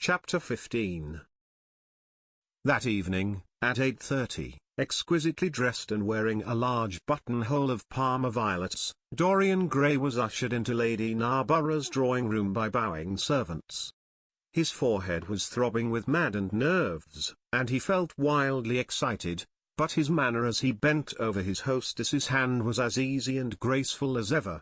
Chapter 15. That evening, at 8:30, exquisitely dressed and wearing a large buttonhole of Parma violets, Dorian Gray was ushered into Lady Narborough's drawing-room by bowing servants. His forehead was throbbing with maddened nerves, and he felt wildly excited, but his manner as he bent over his hostess's hand was as easy and graceful as ever.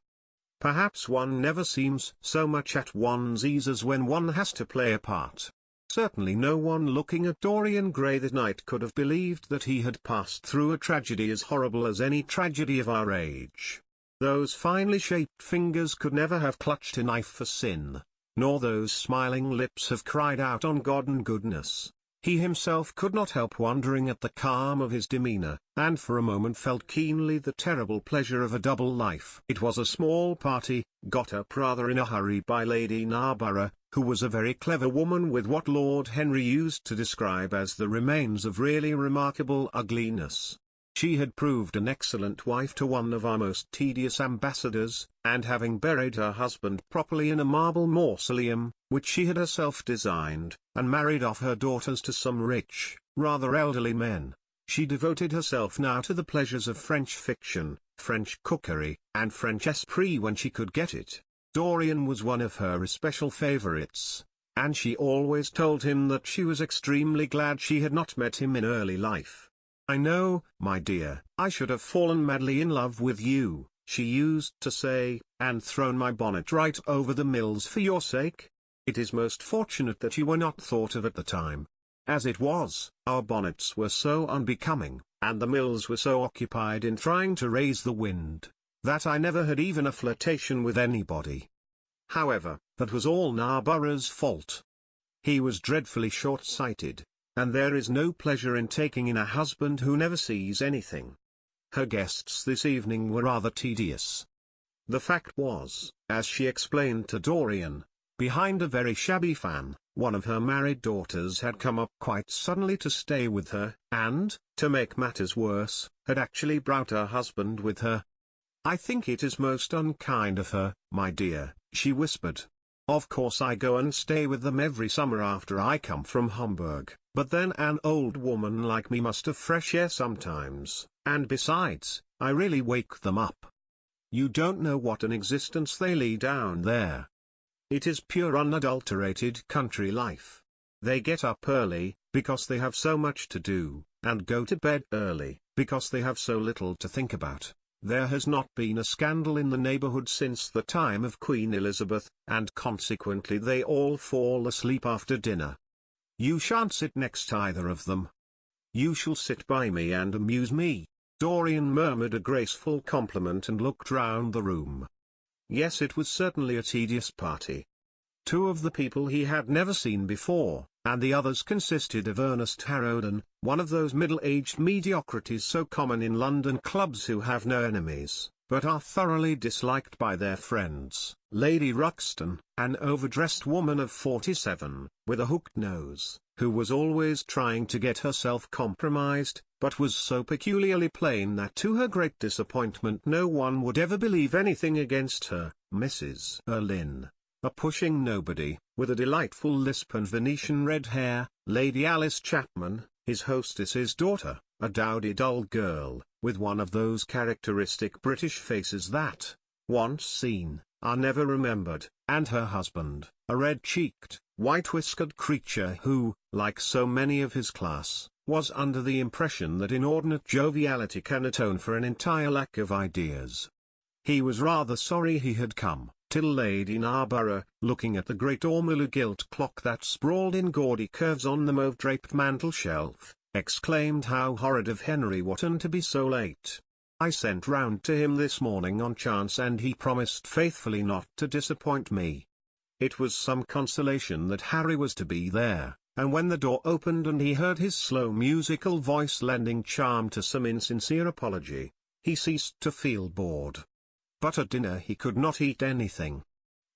Perhaps one never seems so much at one's ease as when one has to play a part. Certainly no one looking at Dorian Gray that night could have believed that he had passed through a tragedy as horrible as any tragedy of our age. Those finely shaped fingers could never have clutched a knife for sin, nor those smiling lips have cried out on God and goodness. He himself could not help wondering at the calm of his demeanor, and for a moment felt keenly the terrible pleasure of a double life. It was a small party, got up rather in a hurry by Lady Narborough, who was a very clever woman with what Lord Henry used to describe as the remains of really remarkable ugliness. She had proved an excellent wife to one of our most tedious ambassadors, and having buried her husband properly in a marble mausoleum, which she had herself designed, and married off her daughters to some rich, rather elderly men, she devoted herself now to the pleasures of French fiction, French cookery, and French esprit when she could get it. Dorian was one of her especial favorites, and she always told him that she was extremely glad she had not met him in early life. "I know, my dear, I should have fallen madly in love with you," she used to say, "and thrown my bonnet right over the mills for your sake. It is most fortunate that you were not thought of at the time. As it was, our bonnets were so unbecoming, and the mills were so occupied in trying to raise the wind, that I never had even a flirtation with anybody. However, that was all Narborough's fault. He was dreadfully short-sighted, and there is no pleasure in taking in a husband who never sees anything." Her guests this evening were rather tedious. The fact was, as she explained to Dorian, behind a very shabby fan, one of her married daughters had come up quite suddenly to stay with her, and, to make matters worse, had actually brought her husband with her. "I think it is most unkind of her, my dear," she whispered. "Of course I go and stay with them every summer after I come from Hamburg, but then an old woman like me must have fresh air sometimes, and besides, I really wake them up. You don't know what an existence they lead down there. It is pure unadulterated country life. They get up early, because they have so much to do, and go to bed early, because they have so little to think about. There has not been a scandal in the neighborhood since the time of Queen Elizabeth, and consequently they all fall asleep after dinner. You shan't sit next either of them. You shall sit by me and amuse me." Dorian murmured a graceful compliment and looked round the room. Yes, it was certainly a tedious party. Two of the people he had never seen before, and the others consisted of Ernest Harrowden, one of those middle-aged mediocrities so common in London clubs who have no enemies, but are thoroughly disliked by their friends; Lady Ruxton, an overdressed woman of 47, with a hooked nose, who was always trying to get herself compromised, but was so peculiarly plain that to her great disappointment no one would ever believe anything against her; Mrs. Erlynne, a pushing nobody, with a delightful lisp and Venetian red hair; Lady Alice Chapman, his hostess's daughter, a dowdy dull girl, with one of those characteristic British faces that, once seen, are never remembered, and her husband, a red-cheeked, white-whiskered creature who, like so many of his class, was under the impression that inordinate joviality can atone for an entire lack of ideas. He was rather sorry he had come, till Lady Narborough, looking at the great ormolu gilt clock that sprawled in gaudy curves on the mauve-draped mantel-shelf, exclaimed how horrid of Henry Wotton to be so late. "I sent round to him this morning on chance and he promised faithfully not to disappoint me." It was some consolation that Harry was to be there, and when the door opened and he heard his slow musical voice lending charm to some insincere apology, he ceased to feel bored. But at dinner he could not eat anything.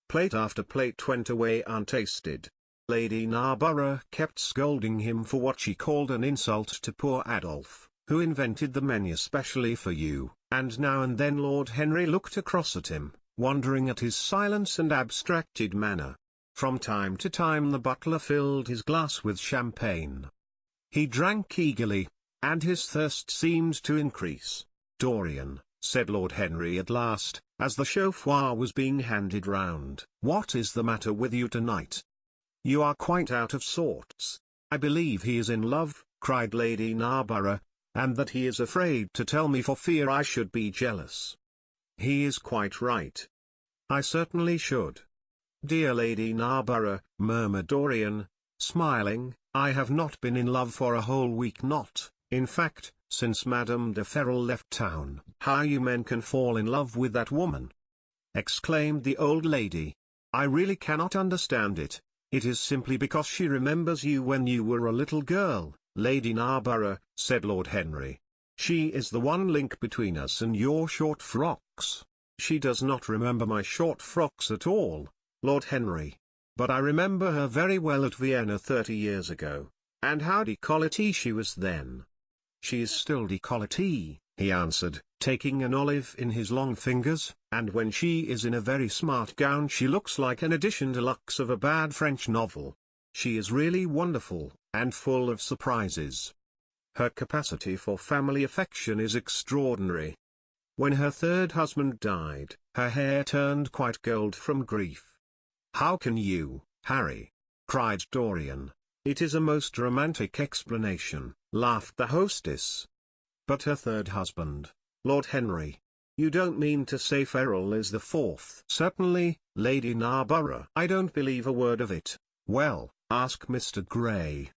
Plate after plate went away untasted. Lady Narborough kept scolding him for what she called an insult to poor Adolphe, who invented the menu specially for you, and now and then Lord Henry looked across at him, wondering at his silence and abstracted manner. From time to time the butler filled his glass with champagne. He drank eagerly, and his thirst seemed to increase. "Dorian," said Lord Henry at last, as the chauffoir was being handed round, "what is the matter with you tonight? You are quite out of sorts." "I believe he is in love," cried Lady Narborough, "and that he is afraid to tell me for fear I should be jealous." "He is quite right. I certainly should." "Dear Lady Narborough," murmured Dorian, smiling, "I have not been in love for a whole week, not, in fact, since Madame de Ferrol left town." "How you men can fall in love with that woman!" exclaimed the old lady. "I really cannot understand it. It is simply because she remembers you when you were a little girl." "Lady Narborough," said Lord Henry, "she is the one link between us and your short frocks." "She does not remember my short frocks at all, Lord Henry. But I remember her very well at Vienna 30 years ago, and how décolletée she was then." "She is still décolletée," he answered, taking an olive in his long fingers, "and when she is in a very smart gown she looks like an edition deluxe of a bad French novel. She is really wonderful, and full of surprises. Her capacity for family affection is extraordinary. When her third husband died, her hair turned quite gold from grief." "How can you, Harry?" cried Dorian. "It is a most romantic explanation," laughed the hostess. "But her third husband, Lord Henry? You don't mean to say Ferrol is the fourth?" "Certainly, Lady Narborough. I don't believe a word of it." "Well, ask Mr. Gray.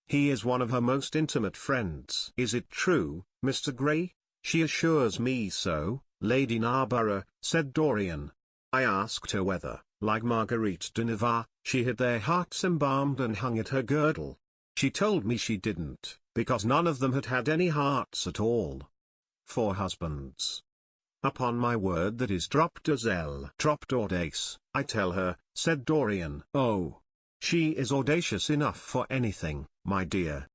He is one of her most intimate friends." "Is it true, Mr. Gray?" "She assures me so, Lady Narborough," said Dorian. "I asked her whether, like Marguerite de Navarre, she had their hearts embalmed and hung at her girdle. She told me she didn't, because none of them had had any hearts at all. 4 husbands. Upon my word that is trop d'oseille. Trop d'audace, I tell her," said Dorian. "Oh, she is audacious enough for anything, my dear."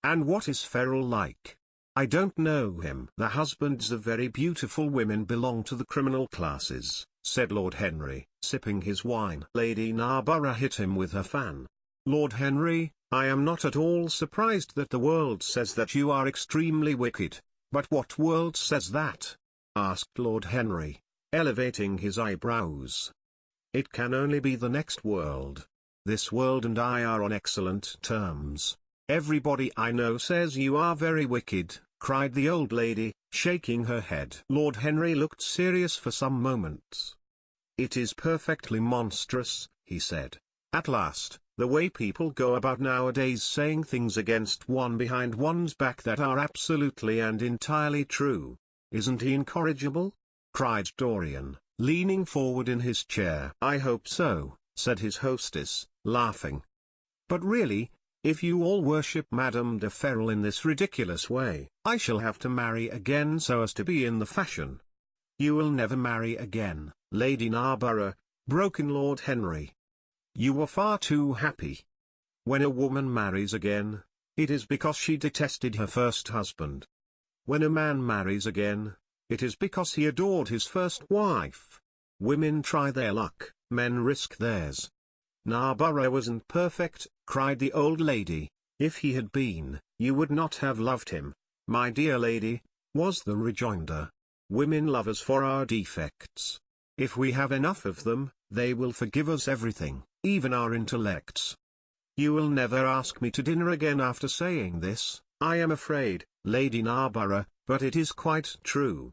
"And what is Ferrol like?" "I don't know him." "The husbands of very beautiful women belong to the criminal classes," said Lord Henry, sipping his wine. Lady Narborough hit him with her fan. "Lord Henry, I am not at all surprised that the world says that you are extremely wicked. But what world says that?" asked Lord Henry, elevating his eyebrows. "It can only be the next world. This world and I are on excellent terms. Everybody I know says you are very wicked," cried the old lady, shaking her head. Lord Henry looked serious for some moments. "It is perfectly monstrous," he said, at last, "the way people go about nowadays saying things against one behind one's back that are absolutely and entirely true." "Isn't he incorrigible?" cried Dorian, leaning forward in his chair. "I hope so," said his hostess, laughing. "But really, if you all worship Madame de Ferrol in this ridiculous way, I shall have to marry again so as to be in the fashion." "You will never marry again, Lady Narborough," broke in Lord Henry. "You were far too happy. When a woman marries again, it is because she detested her first husband. When a man marries again, it is because he adored his first wife. Women try their luck, men risk theirs." "Narborough wasn't perfect," cried the old lady. "If he had been, you would not have loved him, my dear lady," was the rejoinder. "Women love us for our defects. If we have enough of them, they will forgive us everything, even our intellects." "You will never ask me to dinner again after saying this, I am afraid, Lady Narborough, but it is quite true."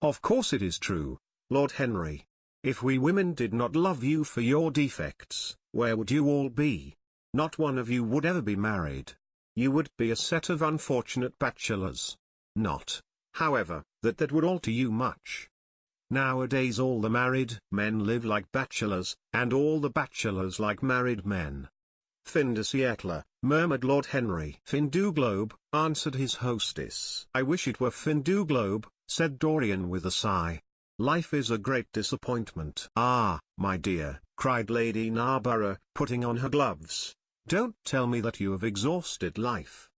"Of course it is true, Lord Henry. If we women did not love you for your defects, where would you all be? Not one of you would ever be married. You would be a set of unfortunate bachelors. Not, however, that would alter you much. Nowadays all the married men live like bachelors, and all the bachelors like married men." "Fin de siècle," murmured Lord Henry. "Fin du globe," answered his hostess. "I wish it were fin du globe," said Dorian with a sigh. "Life is a great disappointment." "Ah, my dear," cried Lady Narborough, putting on her gloves, "don't tell me that you have exhausted life.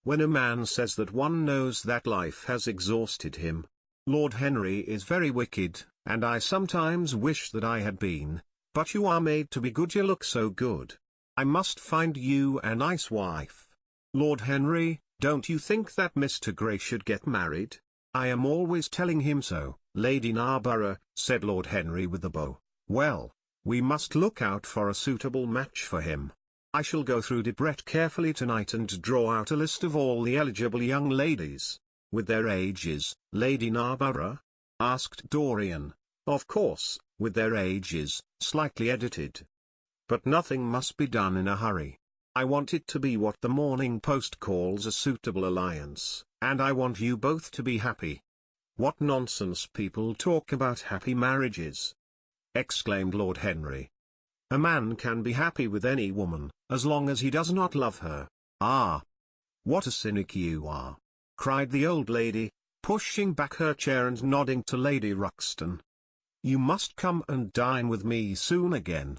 When a man says that, one knows that life has exhausted him. Lord Henry is very wicked, and I sometimes wish that I had been. But you are made to be good, you look so good. I must find you a nice wife. Lord Henry, don't you think that Mr. Grey should get married? I am always telling him so, Lady Narborough, said Lord Henry with a bow. Well, we must look out for a suitable match for him. I shall go through Debrett carefully tonight and draw out a list of all the eligible young ladies. With their ages, Lady Narborough? Asked Dorian. Of course, with their ages, slightly edited. But nothing must be done in a hurry. I want it to be what the Morning Post calls a suitable alliance, and I want you both to be happy. What nonsense people talk about happy marriages! Exclaimed Lord Henry. A man can be happy with any woman, as long as he does not love her. Ah! What a cynic you are! Cried the old lady, pushing back her chair and nodding to Lady Ruxton. You must come and dine with me soon again.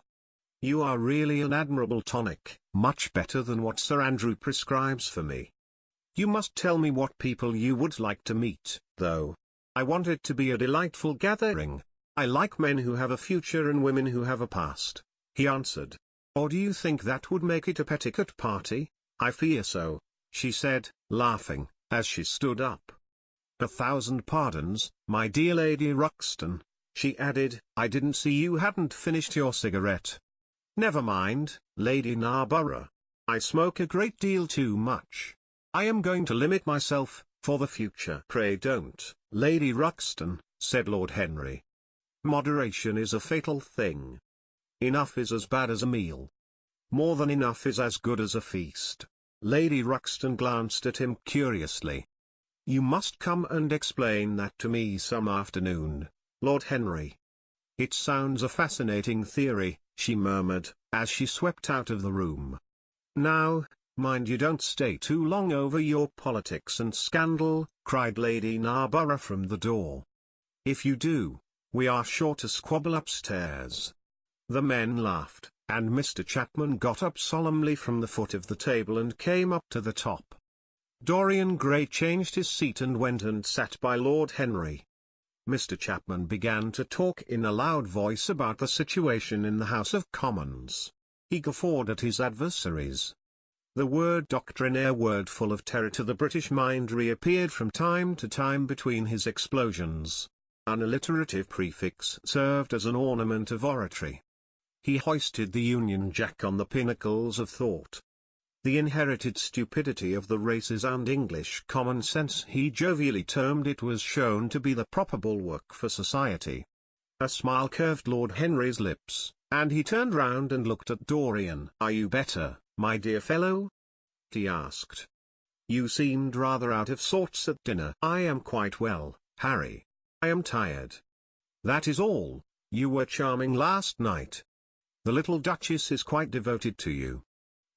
You are really an admirable tonic, much better than what Sir Andrew prescribes for me. You must tell me what people you would like to meet, though. I want it to be a delightful gathering. I like men who have a future and women who have a past, he answered. Or do you think that would make it a petticoat party? I fear so, she said, laughing, as she stood up. 1,000 pardons, my dear Lady Ruxton, she added. I didn't see you hadn't finished your cigarette. Never mind, Lady Narborough. I smoke a great deal too much. I am going to limit myself, for the future. Pray don't, Lady Ruxton, said Lord Henry. Moderation is a fatal thing. Enough is as bad as a meal. More than enough is as good as a feast. Lady Ruxton glanced at him curiously. You must come and explain that to me some afternoon, Lord Henry. It sounds a fascinating theory, she murmured, as she swept out of the room. Now, mind you don't stay too long over your politics and scandal, cried Lady Narborough from the door. If you do, we are sure to squabble upstairs. The men laughed, and Mr. Chapman got up solemnly from the foot of the table and came up to the top. Dorian Gray changed his seat and went and sat by Lord Henry. Mr. Chapman began to talk in a loud voice about the situation in the House of Commons. He guffawed at his adversaries. The word doctrinaire, word full of terror to the British mind, reappeared from time to time between his explosions. An alliterative prefix served as an ornament of oratory. He hoisted the Union Jack on the pinnacles of thought. The inherited stupidity of the races and English common sense he jovially termed it was shown to be the proper bulwark for society. A smile curved Lord Henry's lips, and he turned round and looked at Dorian. Are you better, my dear fellow? He asked. You seemed rather out of sorts at dinner. I am quite well, Harry. I am tired. That is all. You were charming last night. The little Duchess is quite devoted to you.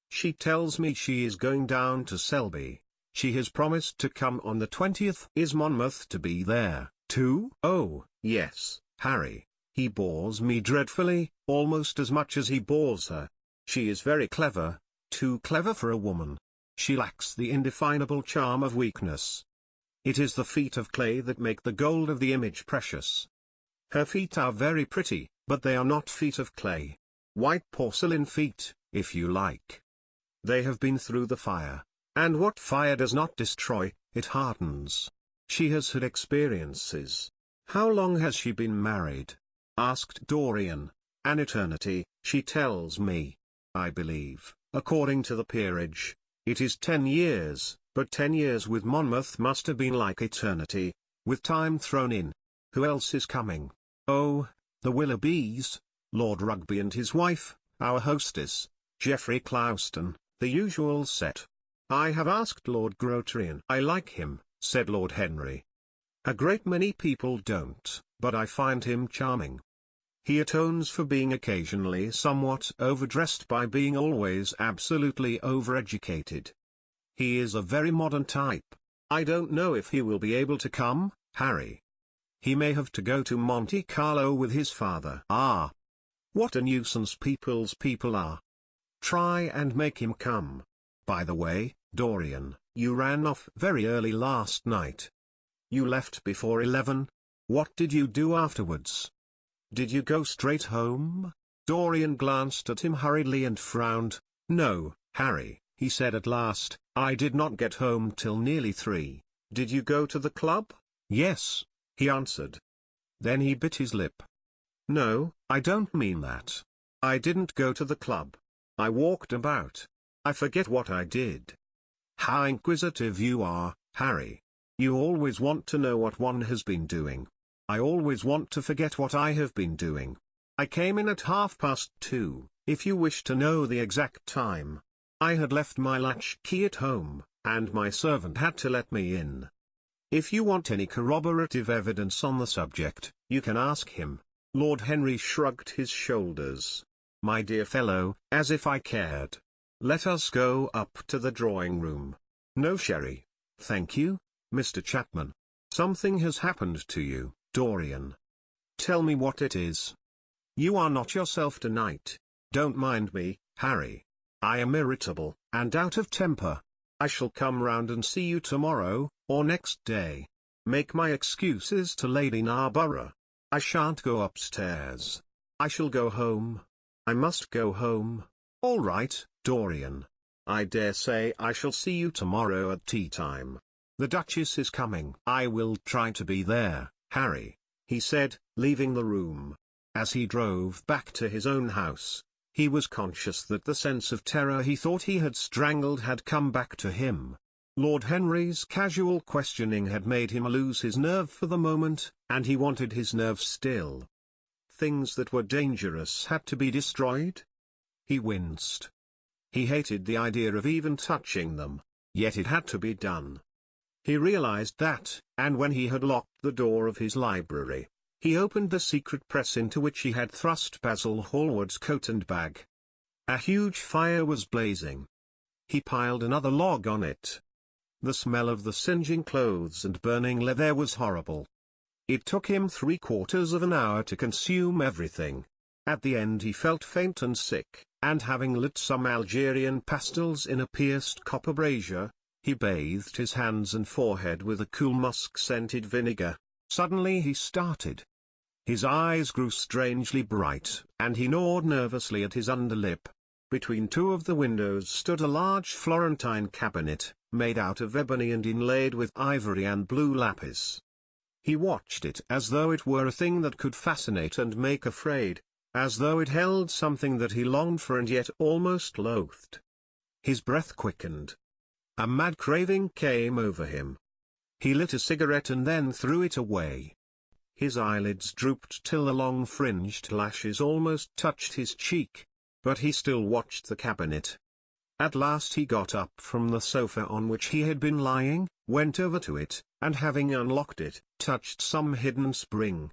She tells me she is going down to Selby. She has promised to come on the 20th. Is Monmouth to be there, too? Oh, yes, Harry. He bores me dreadfully, almost as much as he bores her. She is very clever, too clever for a woman. She lacks the indefinable charm of weakness. It is the feet of clay that make the gold of the image precious. Her feet are very pretty, but they are not feet of clay. White porcelain feet, if you like. They have been through the fire, and what fire does not destroy, it hardens. She has had experiences. How long has she been married? Asked Dorian. An eternity, she tells me. I believe, according to the peerage, it is 10 years, but 10 years with Monmouth must have been like eternity, with time thrown in. Who else is coming? Oh, the Willoughbys, Lord Rugby and his wife, our hostess, Geoffrey Clouston, the usual set. I have asked Lord Grotrian. I like him, said Lord Henry. A great many people don't, but I find him charming. He atones for being occasionally somewhat overdressed by being always absolutely overeducated. He is a very modern type. I don't know if he will be able to come, Harry. He may have to go to Monte Carlo with his father. Ah! What a nuisance people's people are. Try and make him come. By the way, Dorian, you ran off very early last night. You left before 11. What did you do afterwards? Did you go straight home? Dorian glanced at him hurriedly and frowned. "No, Harry," he said at last, "I did not get home till nearly 3. Did you go to the club?" "Yes," he answered. Then he bit his lip. "No, I don't mean that. I didn't go to the club. I walked about. I forget what I did." "How inquisitive you are, Harry. You always want to know what one has been doing. I always want to forget what I have been doing. I came in at 2:30, if you wish to know the exact time. I had left my latchkey at home, and my servant had to let me in. If you want any corroborative evidence on the subject, you can ask him." Lord Henry shrugged his shoulders. "My dear fellow, as if I cared. Let us go up to the drawing room." "No sherry, thank you, Mr. Chapman. Something has happened to you, Dorian." "Tell me what it is." "You are not yourself tonight. Don't mind me, Harry. I am irritable, and out of temper. I shall come round and see you tomorrow, or next day. Make my excuses to Lady Narborough. I shan't go upstairs. I shall go home. I must go home." "All right, Dorian. I dare say I shall see you tomorrow at tea time. The Duchess is coming." "I will try to be there, Harry," he said, leaving the room. As he drove back to his own house, he was conscious that the sense of terror he thought he had strangled had come back to him. Lord Henry's casual questioning had made him lose his nerve for the moment, and he wanted his nerve still. Things that were dangerous had to be destroyed? He winced. He hated the idea of even touching them, yet it had to be done. He realized that, and when he had locked the door of his library, he opened the secret press into which he had thrust Basil Hallward's coat and bag. A huge fire was blazing. He piled another log on it. The smell of the singeing clothes and burning leather was horrible. It took him 3/4 of an hour to consume everything. At the end he felt faint and sick, and having lit some Algerian pastils in a pierced copper brazier, he bathed his hands and forehead with a cool musk-scented vinegar. Suddenly he started. His eyes grew strangely bright, and he gnawed nervously at his underlip. Between two of the windows stood a large Florentine cabinet, made out of ebony and inlaid with ivory and blue lapis. He watched it as though it were a thing that could fascinate and make afraid, as though it held something that he longed for and yet almost loathed. His breath quickened. A mad craving came over him. He lit a cigarette and then threw it away. His eyelids drooped till the long fringed lashes almost touched his cheek, but he still watched the cabinet. At last he got up from the sofa on which he had been lying, went over to it, and having unlocked it, touched some hidden spring.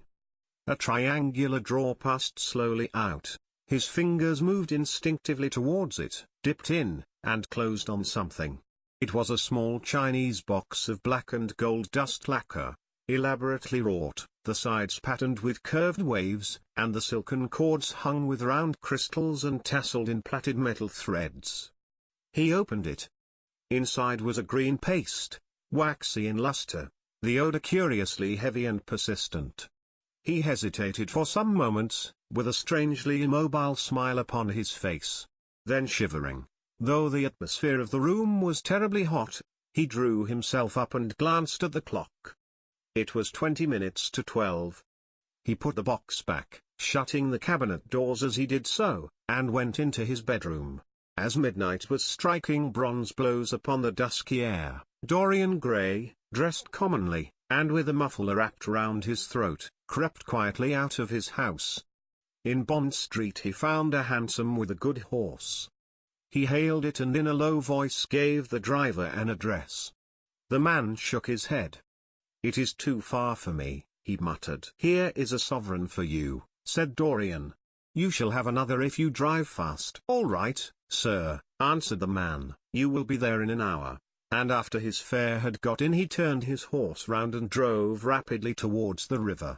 A triangular drawer passed slowly out. His fingers moved instinctively towards it, dipped in, and closed on something. It was a small Chinese box of black and gold dust lacquer, elaborately wrought, the sides patterned with curved waves, and the silken cords hung with round crystals and tasseled in plaited metal threads. He opened it. Inside was a green paste, waxy in luster, the odor curiously heavy and persistent. He hesitated for some moments, with a strangely immobile smile upon his face. Then shivering, though the atmosphere of the room was terribly hot, he drew himself up and glanced at the clock. It was 20 minutes to 12. He put the box back, shutting the cabinet doors as he did so, and went into his bedroom. As midnight was striking bronze blows upon the dusky air, Dorian Gray, dressed commonly, and with a muffler wrapped round his throat, crept quietly out of his house. In Bond Street he found a hansom with a good horse. He hailed it and in a low voice gave the driver an address. The man shook his head. "It is too far for me," he muttered. "Here is a sovereign for you," said Dorian. "You shall have another if you drive fast." "All right, sir," answered the man. "You will be there in an hour." And after his fare had got in he turned his horse round and drove rapidly towards the river.